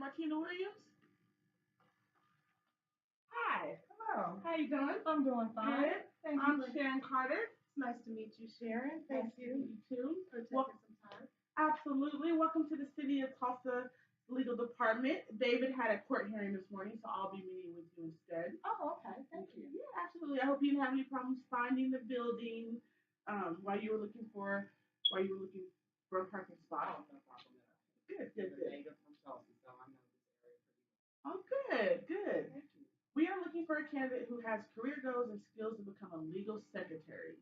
Martina Williams. Hi. Hello. How you doing? I'm doing fine. Good. Thank you. I'm Sharon Carter. It's nice to meet you, Sharon. Thank Nice to you meet you too. for Well, taking some time. absolutely. Welcome to the City of Tulsa Legal Department. David had a court hearing this morning, so I'll be meeting with you instead. Oh, okay. Thank you. Yeah, absolutely. I hope you didn't have any problems finding the building while you were looking for a parking spot. Oh, no problem at all. Good, I'm good, a good. native from Tulsa, so I know this area pretty Oh, good, good. well. Thank you. We are looking for a candidate who has career goals and skills to become a legal secretary.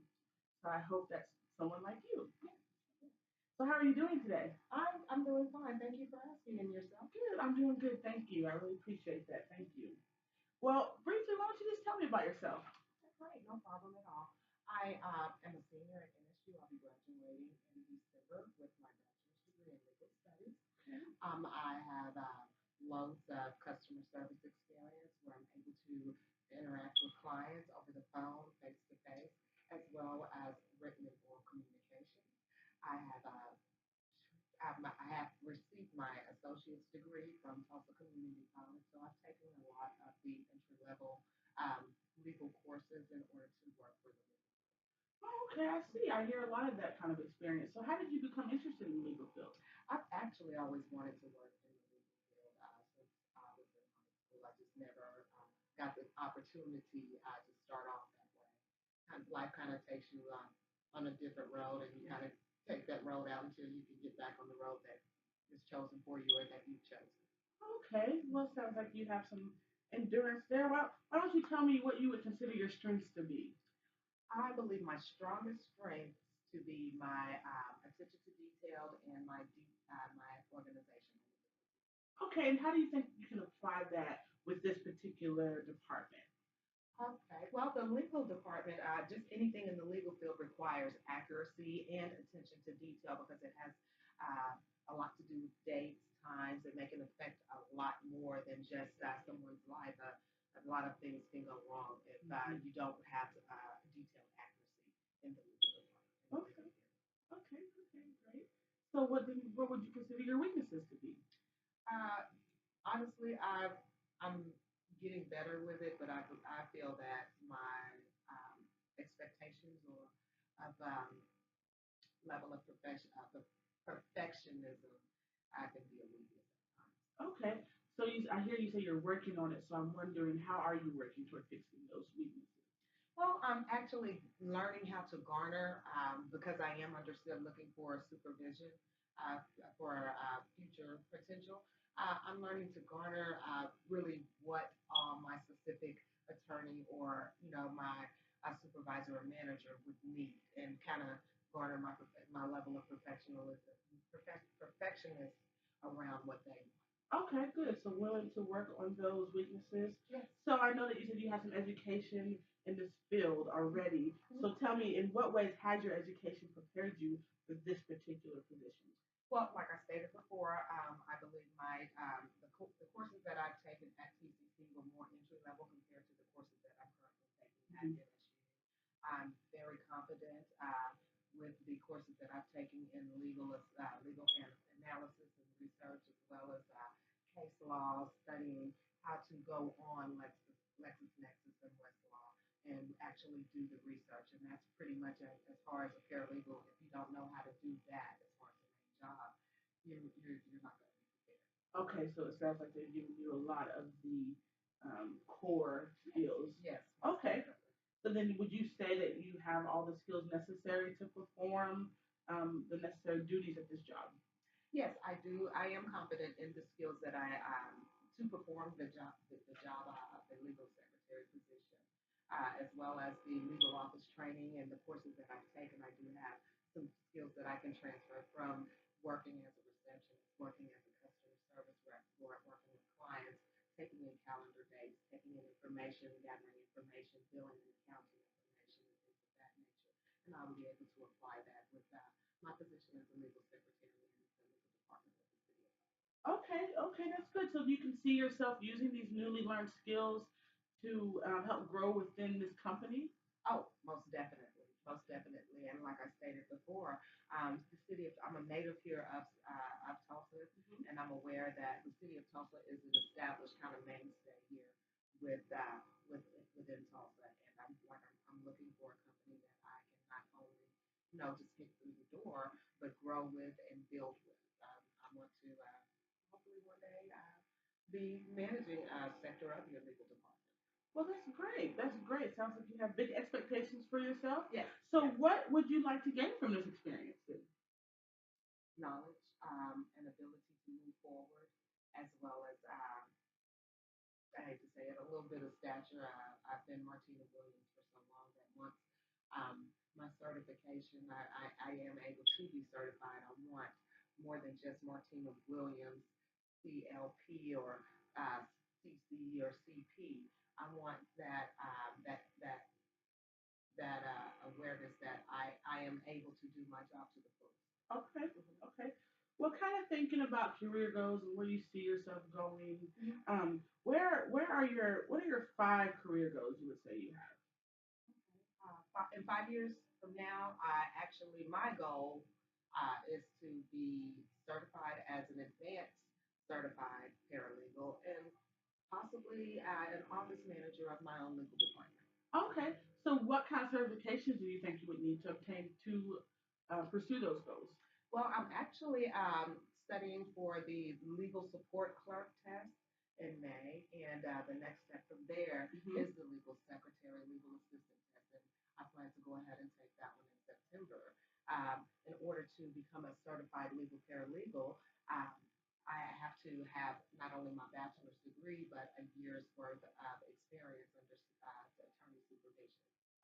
So I hope that's someone like you. So how are you doing today? I'm doing fine. Thank you for asking. And yourself? Good. I'm doing good. Thank you. I really appreciate that. Thank you. Well, briefly, why don't you just tell me about yourself? That's great. No problem at all. I am a senior at NSU. I'll be graduating in December with my bachelor's degree in legal studies. Okay. I have loads of customer service experience where I'm able to interact with clients over the phone, face to face, as well as written and oral communication. I have I have received my associate's degree from Tulsa Community College, so I've taken a lot of the entry level um, legal courses in order to work for the legal. Oh, okay. I see. I hear a lot of that kind of experience. So how did you become interested in the legal field? I've actually always wanted to work in the legal field since I was in high school. I just never got the opportunity to start off that way. Life kind of takes you on a different road, and you kind of take that road out until you can get back on the road that is chosen for you or that you've chosen. Okay. Well, sounds like you have some endurance there. Well, why don't you tell me what you would consider your strengths to be? I believe my strongest strengths to be my attention to detail and my organization. Okay. And how do you think you can apply that with this particular department? Okay. Well, the legal department, just anything in the legal field requires accuracy and attention to detail because it has uh, a lot to do with dates, times, and they can affect a lot more than just someone's life. A lot of things can go wrong if Mhm. you don't have detailed accuracy in the legal department. Okay. Okay. Okay. Great. So what would you consider your weaknesses to be? Uh, Honestly, I'm getting better with it, but I feel that my um, expectations or of level of perfectionism can be a little bit at times. Okay. So I hear you say you're working on it. So I'm wondering, how are you working toward fixing those weaknesses? Well, I'm actually learning how to garner because I am understood looking for supervision for future potential. I'm learning to garner really what my specific attorney or my supervisor or manager would need, and kind of garner my level of perfectionist around what they want. Okay, good. So willing to work on those weaknesses. Yes. So I know that you said you have some education in this field already. Mhm. So tell me, in what ways has your education prepared you for this particular position? Well, like I stated before, I believe the courses that I've taken at TCC were more entry level compared to the courses that I'm currently taking at Mhm. NSU. I'm very confident with the courses that I've taken in legal analysis and research, as well as case law, studying how to go on LexisNexis and Westlaw and actually do the research. And that's pretty much as far as a paralegal. If you don't know how to do that as far as the main job, you're not going to be prepared. Okay, so it sounds like they're giving you a lot of the core skills. Yes. Okay. So then, would you say that you have all the skills necessary to perform the necessary duties of this job? Yes, I do. I am confident in the skills that I to perform the job of the legal secretary position, as well as the legal office training and the courses that I've taken. I do have some skills that I can transfer from working as a receptionist, working as a customer service rep, or working with clients, taking in calendar dates, taking in information, gathering information, billing and accounting information, and things of that nature. And I will be able to apply that with my position as a legal secretary in the legal department of the city of Okay, okay, that's good. So you can see yourself using these newly learned skills to help grow within this company. Oh, most definitely. most definitely. And like I stated before, I'm a native here of Tulsa, Mhm. and I'm aware that the city of Tulsa is an established kind of mainstay here with with within Tulsa, and I'm looking for a company that I can not only just get through the door, but grow with and build with. I want to hopefully one day be managing a sector of your legal department. Well, that's great. That's great. Sounds like you have big expectations for yourself. Yes, So, yes. what would you like to gain from this experience? Then? Knowledge and ability to move forward, as well as I hate to say it, a little bit of stature. I've been Martina Williams for so long that once my certification, I am able to be certified. I want more than just Martina Williams, CLP or CC or CP. I want that awareness that I am able to do my job to the fullest. Okay. Okay. Well, kind of thinking about career goals and where you see yourself going. Mm-hmm. Where are your what are your five career goals you would say you have? In 5 years from now, I actually my goal is to be certified as an advanced certified paralegal and possibly an office manager of my own legal department. Okay. So, what kind of certifications do you think you would need to obtain to pursue those goals? Well, I'm actually studying for the legal support clerk test in May, and the next step from there Hmm. is the legal secretary, legal assistant test, and I plan to go ahead and take that one in September. In order to become a certified legal paralegal, um, I have to have not only my bachelor's degree, but a year's worth of experience under attorney supervision.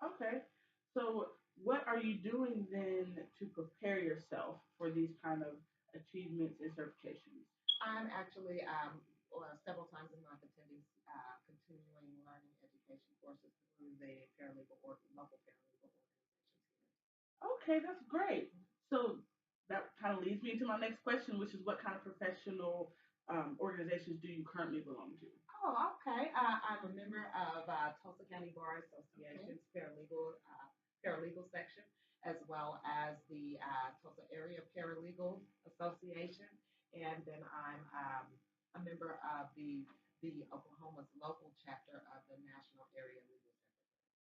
Okay. So, what are you doing then to prepare yourself for these kind of achievements and certifications? I'm actually several times a month attending continuing learning education courses through the local paralegal organizations here. Okay, that's great. So that kind of leads me into my next question, which is what kind of professional organizations do you currently belong to? Oh, okay. I'm a member of Tulsa County Bar Okay. Association's paralegal section, as well as the Tulsa Area Paralegal Association, and then I'm a member of the Oklahoma's local chapter of the National Area Legal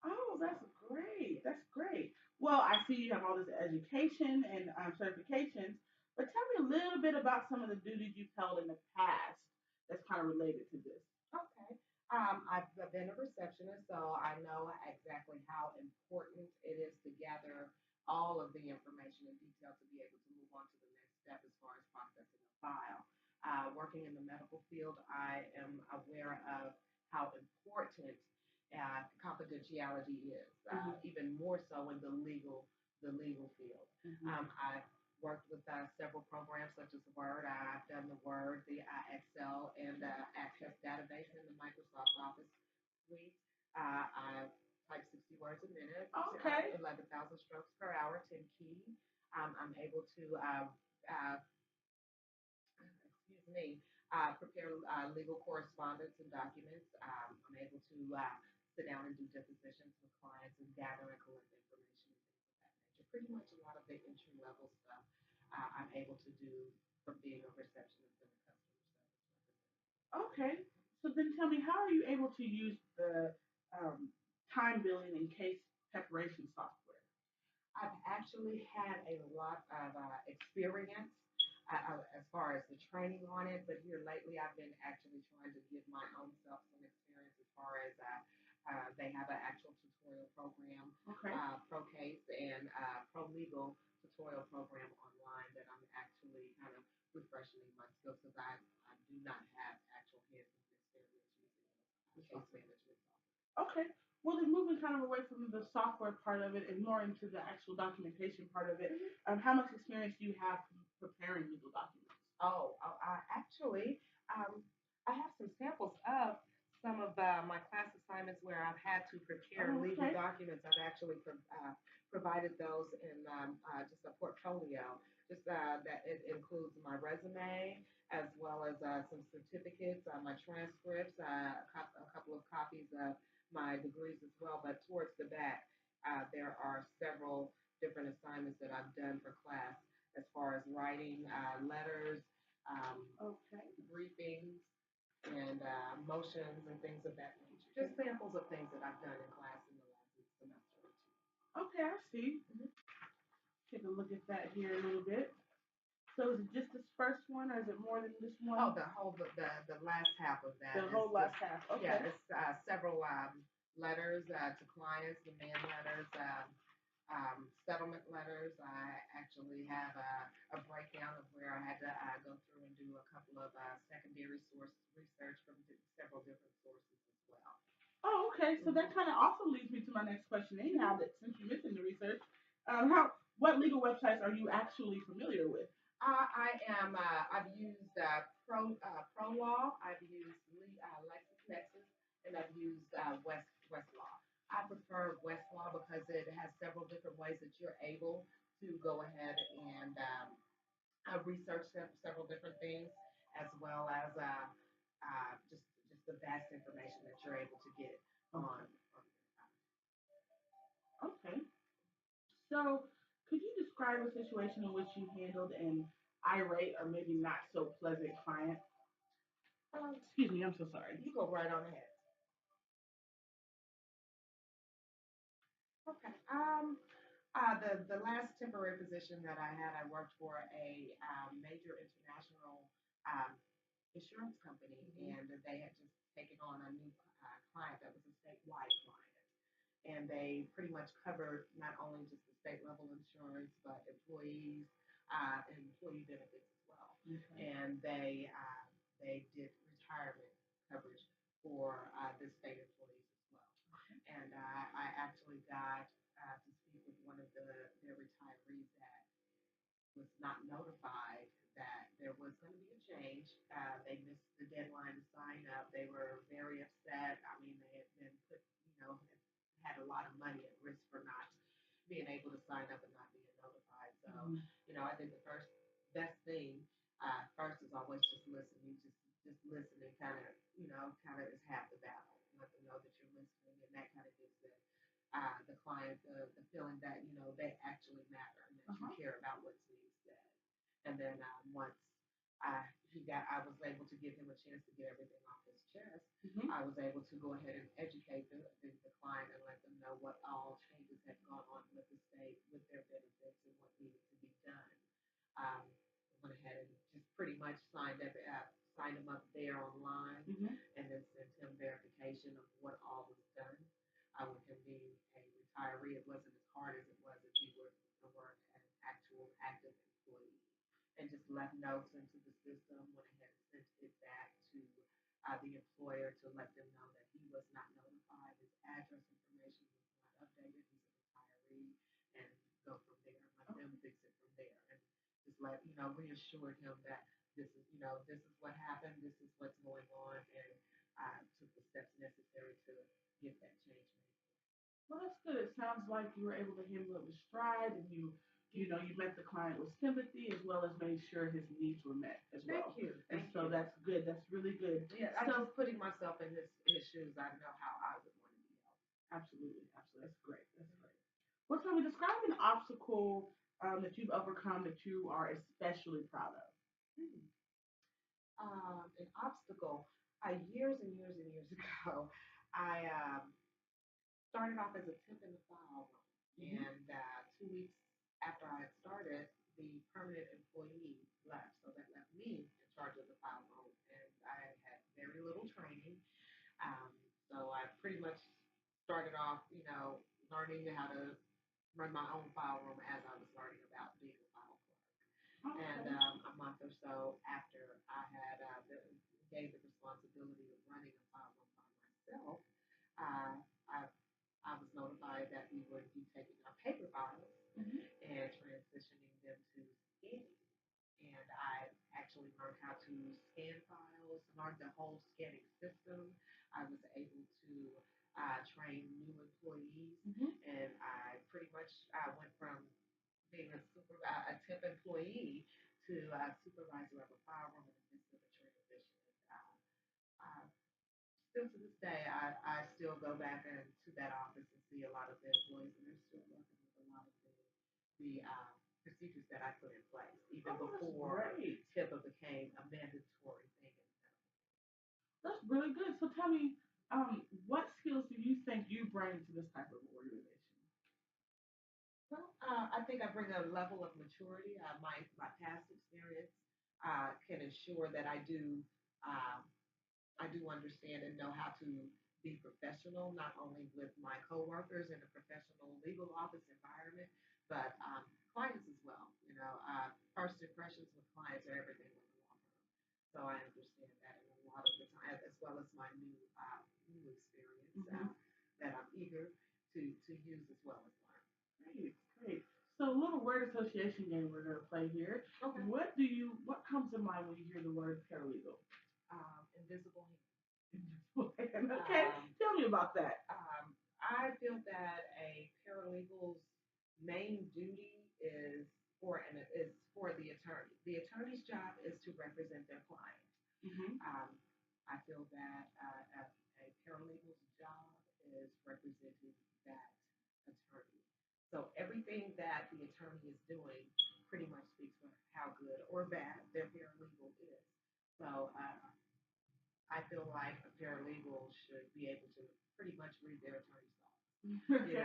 Oh, Center. that's great. That's great. Well, I see you have all this education and certifications, but tell me a little bit about some of the duties you've held in the past that's kind of related to this. Okay. I've been a receptionist, so I know exactly how important it is to gather all of the information and detail to be able to move on to the next step as far as processing a file. Working in the medical field, I am aware of how important confidentiality is, Hmm. even more so in the legal field. Hmm. I've worked with several programs such as Word. I've done the Word, the Excel, and Access database in the Microsoft Office suite. I've typed 60 words a minute, Okay. 11,000 strokes per hour, 10 key. I'm able to excuse me, prepare legal correspondence and documents. I'm able to sit down and do depositions with clients and gather and collect information and things of that nature. Pretty much a lot of the entry level stuff I'm able to do from being a receptionist and a customer service representative. Okay. So then tell me, how are you able to use the time billing and case preparation software? I've actually had a lot of experience as far as the training on it, but here lately I've been actually trying to give my own self some experience as far as they have an actual tutorial program, Okay. ProCase and ProLegal tutorial program online that I'm actually kind of refreshing my skills because I do not have actual hands-on experience using The case software. management software. Okay. Well, then moving kind of away from the software part of it and more into the actual documentation part of it, how much experience do you have preparing legal documents? Actually, I have some samples of some of my class assignments where I've had to prepare Oh, legal okay. documents. I've actually provided those in just a portfolio. Just that it includes my resume as well as some certificates, my transcripts, a couple of copies of my degrees as well. But towards the back, There are several different assignments that I've done for class as far as writing letters, um, Okay. briefings, and motions and things of that nature. Just samples of things that I've done in class in the last semester or two. Okay, I see. Mhm. Take a look at that here a little bit. So is it just this first one, or is it more than this Oh, one? the last half of that The is whole just last half. yeah, Okay. it's several letters to clients, demand letters, settlement letters. I actually have a breakdown of where I had to go through and do a couple of secondary source research from several different sources as well. Oh, okay. So that Mhm. kind of also leads me to my next question. Anyhow, that since you mentioned the research, what legal websites are you actually familiar with? I am. I've used ProLaw. I've used LexisNexis, and I've used Westlaw. I prefer Westlaw because it has several different ways that you're able to go ahead and research several different things, as well as just the vast information that you're able to get Okay. on Okay. So could you describe a situation in which you handled an irate or maybe not so pleasant client? Excuse me. I'm so sorry. you go right on ahead. Okay. The last temporary position that I had, I worked for a major international um, insurance company, Hmm. and they had just taken on a new client that was a statewide client, and they pretty much covered not only just the state level insurance, but employees and employee benefits as well. Okay. And they did retirement coverage for the state employees as well. And I actually got to speak with one of their retirees that was not notified that there was going to be a change. They missed the deadline to sign up. They were very upset. I mean, they had been put, had a lot of money at risk for not being able to sign up and not being notified. So, Hmm. I think the first best thing first is always just listen. You just listen and kind of is half the battle. Let them know that you're listening, and that kind of gives the client the feeling that they actually matter and that you Uh-huh. care about what's being said. And then once I was able to give him a chance to get everything off his chest. Hmm. I was able to go ahead and educate the client and let them know what all changes had gone on with the state, with their benefits, and what needed to be done. Um, went ahead and just pretty much signed him up there online, Hmm. and then sent him verification of what all was done. With him being a retiree, it wasn't as hard as it was if he were an actual active employee. And just left notes into the system, went ahead and sent it back to the employer to let them know that he was not notified, his address information was not updated, he's a retiree, and go from there. Let them fix it from there, and just reassured him that this is what happened, this is what's going on, and took the steps necessary to get that change made. Well, that's good. It sounds like you were able to handle it with stride, and you met the client with sympathy as well as made sure his needs were met as Thank well. you, And thank so you. that's good. That's really good. Yeah, I So just putting myself in his shoes. I know how I would want to be helped. absolutely, absolutely, that's great. That's great. Well, tell me, describe an obstacle that you've overcome that you are especially proud of. Hmm. An obstacle. Years and years and years ago, I started off as a temp in the file room, Hmm. and 2 weeks after I had started, the permanent employee left, so that left me in charge of the file room, and I had very little training. Um, so I pretty much started off, learning how to run my own file room as I was learning about being a file clerk. And Okay. a month or so after I had gave the responsibility of running a file room by myself, uh, I I was notified that we would be taking our paper files Hmm. and transitioning them to scanning. And I actually learned how to scan files, learned the whole scanning system. I was able to train new employees, Hmm. and I pretty much went from being a temp employee to a supervisor of a file room in the midst of a transition. Uh, Still to this day, I still go back into that office and see a lot of the employees, and they're still working with a lot of the procedures that I put in place, even Oh, that's before great. HIPAA became a mandatory thing in the medical. That's really good. So tell me, what skills do you think you bring to this type of organization? Well, I think I bring a level of maturity. My past experience can ensure that um, I do understand and know how to be professional, not only with my coworkers in a professional legal office environment, but clients as well. First impressions with clients are everything with the law firm. So I understand that, and a lot of the time, as well as my new experience Hmm. that I'm eager to use as well as learn. Great, great. So a little word association game we're gonna play here. Okay. What comes to mind when you hear the word paralegal? Invisible hand. Okay, Um, tell me about that. I feel that a paralegal's main duty is for the attorney. The attorney's job is to represent their client. Hmm. Um, I feel that a paralegal's job is representing that attorney. So everything that the attorney is doing pretty much speaks for how good or bad their paralegal is. So I feel like a paralegal should be able to pretty much read their attorney's thoughts. Okay.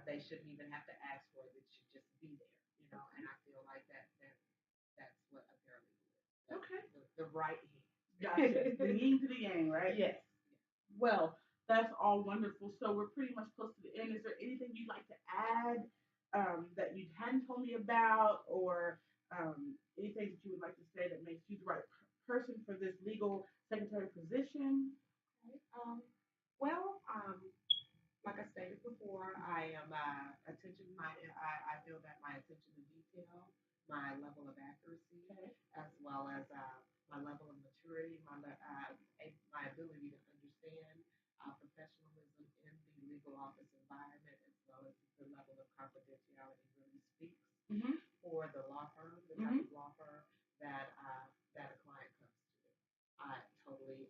They shouldn't even have to ask for it; it should just be there. And I feel like that's what a paralegal is. Okay. The right hand. Gotcha. The yin to the yang, right? Yes. Well, that's all wonderful. So we're pretty much close to the end. Is there anything you'd like to add that you hadn't told me about, or anything that you would like to say that makes you the right person for this legal secretary position? Okay. Well, like I stated before, I am attention. I feel that my attention to detail, my level of accuracy, Okay. as well as my level of maturity, my ability to understand professionalism in the legal office environment, as well as the level of confidentiality really speaks Mhm. for the law firm, the type Mhm. of law firm that a client comes to. I totally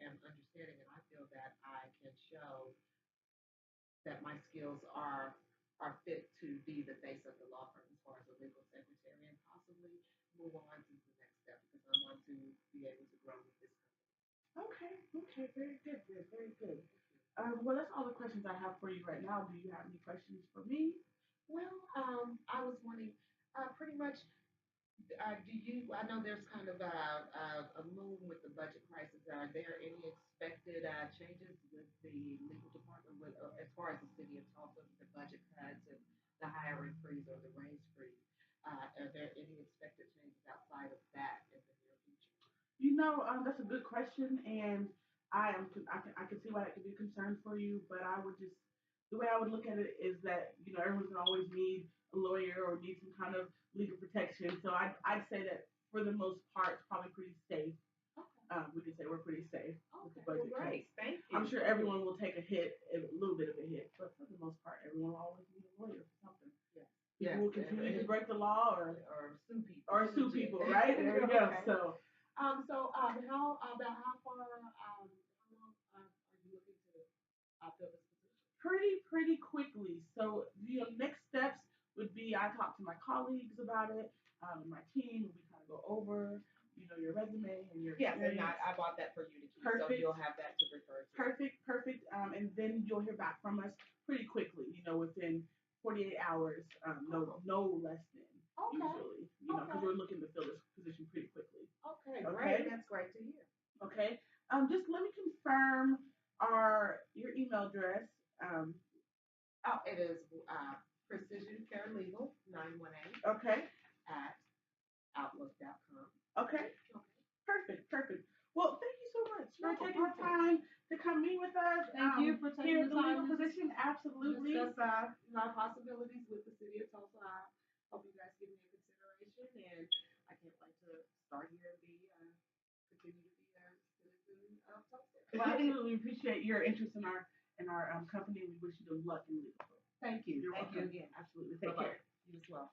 am understanding, and I feel that I can show that my skills are fit to be the face of the law firm as far as a legal secretary, and possibly move on to the next step because I want to be able to grow with this company. Okay. Okay. Very good. Good. Very good. Well, that's all the questions I have for you right now. Do you have any questions for me? Well, I was wanting pretty much. I know there's kind of a move with the budget crisis. Are there any expected changes with the legal department as far as the city of Tulsa, the budget cuts and the hiring freeze or the raise freeze? Are there any expected changes outside of that in the near future? That's a good question, and I can see why that could be a concern for you. But I would just the way I would look at it is that everyone's gonna always need a lawyer or need some kind of legal protection. So I'd say that for the most part, it's probably pretty safe. Okay. We can say we're pretty safe with the Okay. Well, budget cuts. great. Thank I'm you. sure everyone will take a hit, a little bit of a hit, but for the most part, everyone will always need a lawyer for something. Yes. People Yes. will continue to break the law Or sue people. or sue people, right? There you go. Okay. So How far how long are you looking to fill this position? pretty quickly. So next steps would be I talk to my colleagues about it, my team, and we kind of go over your resume and your Yes, and experience. I bought that for you to keep, so Perfect, you'll have that to refer to. perfect. And then you'll hear back from us pretty quickly. Within 48 hours, Oh, no less than okay, usually. Because okay, we're looking to fill this position pretty quickly. okay, Okay, great. That's great to hear. okay. Just let me confirm your email address. Um, Oh, it is Precision Paralegal 918 okay, at outlook.com. okay. Okay. Perfect. Well, thank you so much for No taking the problem. time to come meet with us. Thank you for Here taking at the the legal time to position. Absolutely. discuss our possibilities with the city of Tulsa. I hope you guys give me a consideration, and I can't wait to start here and continue to be a citizen of Tulsa. Well, absolutely appreciate your interest in our company. We wish you the luck in legal. Thank you. You're Thank you welcome. again. Absolutely. Take Bye bye. care. You as well.